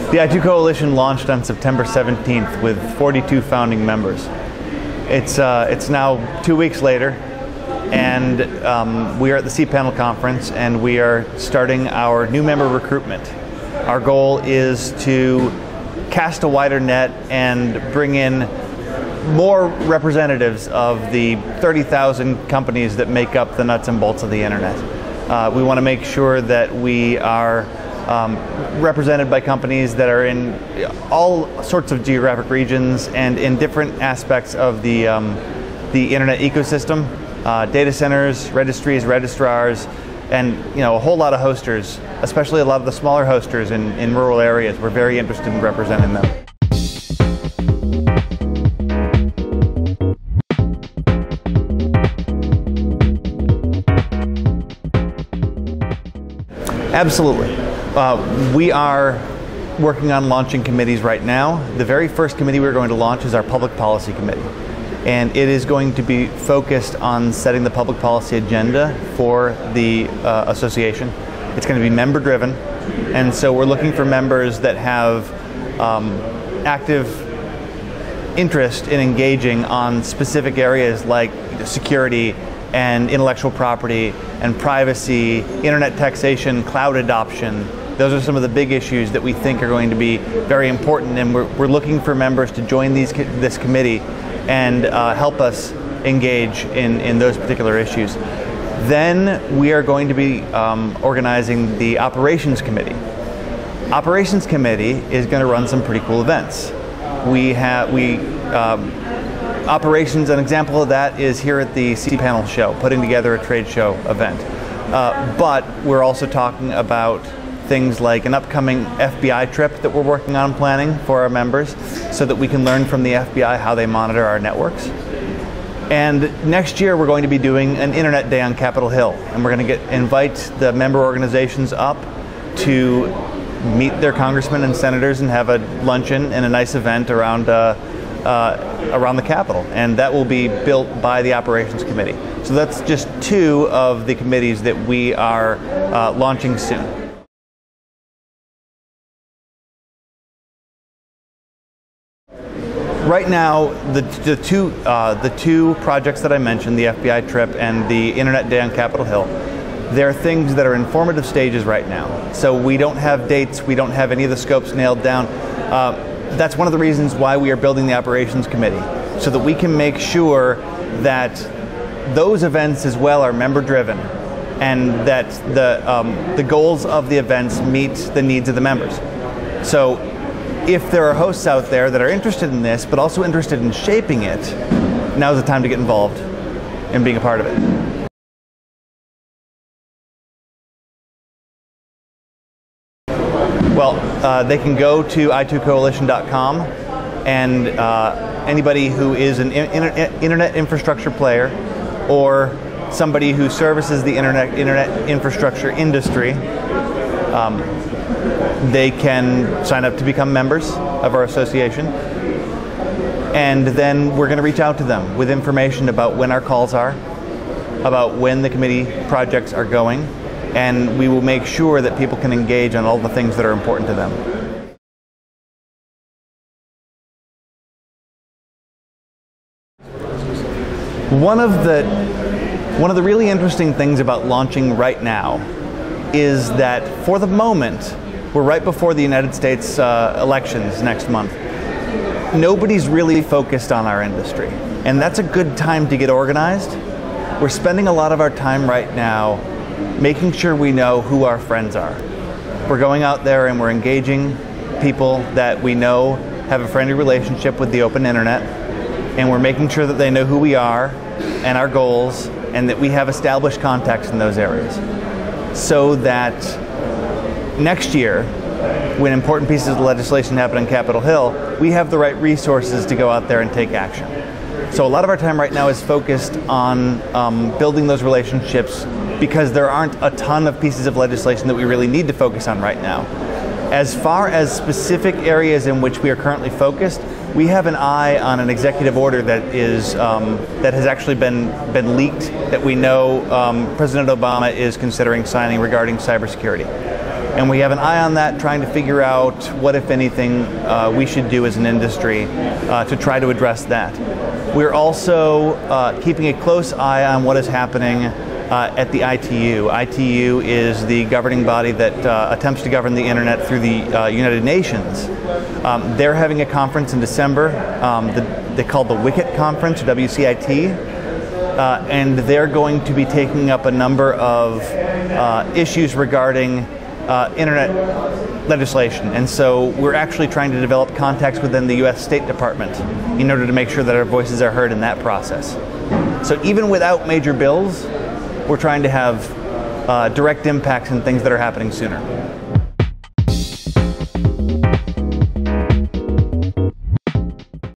The I2 Coalition launched on September 17th with 42 founding members. It's now 2 weeks later, and we are at the cPanel conference, and we are starting our new member recruitment. Our goal is to cast a wider net and bring in more representatives of the 30,000 companies that make up the nuts and bolts of the internet. We want to make sure that we are represented by companies that are in all sorts of geographic regions and in different aspects of the internet ecosystem, data centers, registries, registrars, and a whole lot of hosters, especially a lot of the smaller hosters in rural areas. We're very interested in representing them. Absolutely. We are working on launching committees right now. The very first committee we're going to launch is our Public Policy Committee. And it is going to be focused on setting the public policy agenda for the association. It's going to be member driven. And so we're looking for members that have active interest in engaging on specific areas like security and intellectual property and privacy, internet taxation, cloud adoption. Those are some of the big issues that we think are going to be very important, and we're looking for members to join this committee and help us engage in those particular issues. Then we are going to be organizing the Operations Committee. Operations Committee is going to run some pretty cool events. Operations, an example of that is here at the cPanel show, putting together a trade show event. But we're also talking about things like an upcoming FBI trip that we're working on planning for our members so that we can learn from the FBI how they monitor our networks. And next year we're going to be doing an Internet Day on Capitol Hill, and we're going to invite the member organizations up to meet their congressmen and senators and have a luncheon and a nice event around the Capitol, and that will be built by the Operations Committee. So that's just two of the committees that we are launching soon. Right now, the two projects that I mentioned, the FBI trip and the Internet Day on Capitol Hill, they're things that are in formative stages right now. So we don't have dates, we don't have any of the scopes nailed down. That's one of the reasons why we are building the Operations Committee, so that we can make sure that those events as well are member driven, and that the goals of the events meet the needs of the members. So if there are hosts out there that are interested in this, but also interested in shaping it, now's the time to get involved in being a part of it. Well, they can go to i2coalition.com, and anybody who is an internet infrastructure player or somebody who services the internet infrastructure industry, they can sign up to become members of our association. And then we're going to reach out to them with information about when our calls are, about when the committee projects are going, and we will make sure that people can engage on all the things that are important to them. One of the really interesting things about launching right now is that for the moment, we're right before the United States elections next month. Nobody's really focused on our industry, and that's a good time to get organized. We're spending a lot of our time right now making sure we know who our friends are. We're going out there and we're engaging people that we know have a friendly relationship with the open internet, and we're making sure that they know who we are and our goals, and that we have established contacts in those areas, so that next year, when important pieces of legislation happen on Capitol Hill, we have the right resources to go out there and take action. So a lot of our time right now is focused on building those relationships, because there aren't a ton of pieces of legislation that we really need to focus on right now. As far as specific areas in which we are currently focused, we have an eye on an executive order that is that has actually been leaked, that we know President Obama is considering signing regarding cybersecurity. And we have an eye on that, trying to figure out what, if anything, we should do as an industry to try to address that. We're also keeping a close eye on what is happening at the ITU. ITU is the governing body that attempts to govern the internet through the United Nations. They're having a conference in December. They call the WCIT conference, WCIT, and they're going to be taking up a number of issues regarding internet legislation. And so we're actually trying to develop contacts within the US State Department in order to make sure that our voices are heard in that process. So even without major bills, we're trying to have direct impacts in things that are happening sooner.